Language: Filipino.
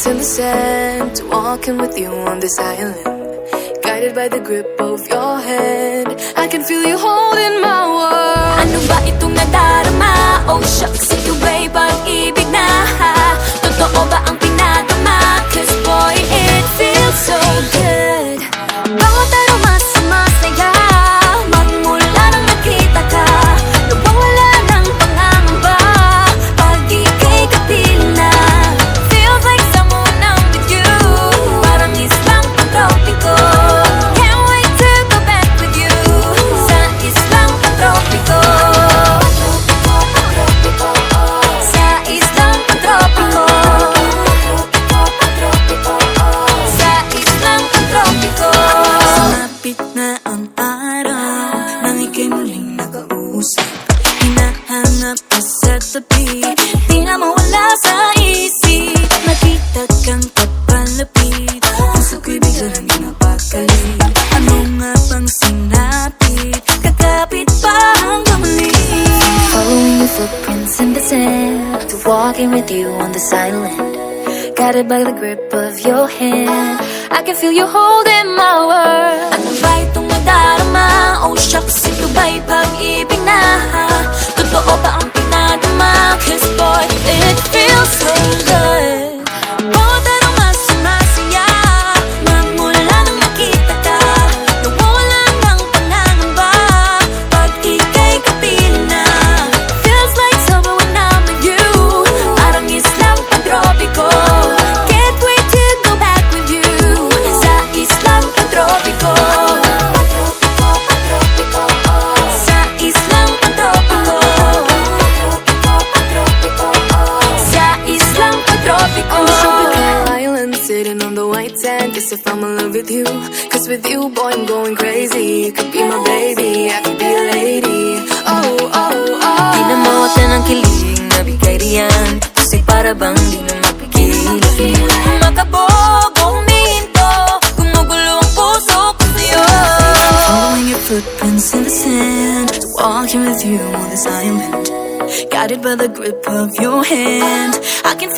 footprints in the sand, walking with you on this island, guided by the grip of your hand. I can feel you holding my world. Ano ba itong nadarama? Oh shucks, ito ba'y pag-ibig na? Totoo ba ang pinadama? Cause boy, it feels so good. Bawat aroma sumasaya, magmula nang nakita ka, nawawala ng pangangamba pag ika'y kapiling na. Feels like someone I'm with you, parang islang pantropiko. Can't wait to go back with you sa islang pantropiko. Sa islang pantropiko. Sa islang pantropiko. Sumapit na ang araw nang ika'y muling nakausap. Hinahanap ka sa tabi, di na mawala sa isip. Nakita kang kapalapit, puso ko'y biglang napakali. Ano nga bang sinapit, kakapit pa hanggang muli. Following your footprints in the sand, to walking with you on this island, guided by the grip of your hand. I can feel you holding my world. Ano ba itong nadarama? Oh shucks, ito ba'y pag-ibig na? Totoo ba ang pinadama? Cause boy, it feels so good. Bawat aroma sumasaya, magmula nang nakita ka, nawawala ng pangangamba pag ika'y kapiling na. Feels like summer when I'm with you, parang islang pantropiko. Can't wait to go back with you sa islang pantropiko. Sa islang pantropiko. Sa islang pantropiko. On the tropical island, sitting on the white sand. Guess if I'm in love with you, cause with you, boy, I'm going crazy. You could be my baby, I could be a lady. Oh, oh, oh. Di na mawata ng kilig na bigay riyan, kasi para bang di na mapigil. Makabog o huminto, gumugulo ang puso ko sa'yo. Following your footprints in the sand, walking with you on this island, guided by the grip of your hand. I can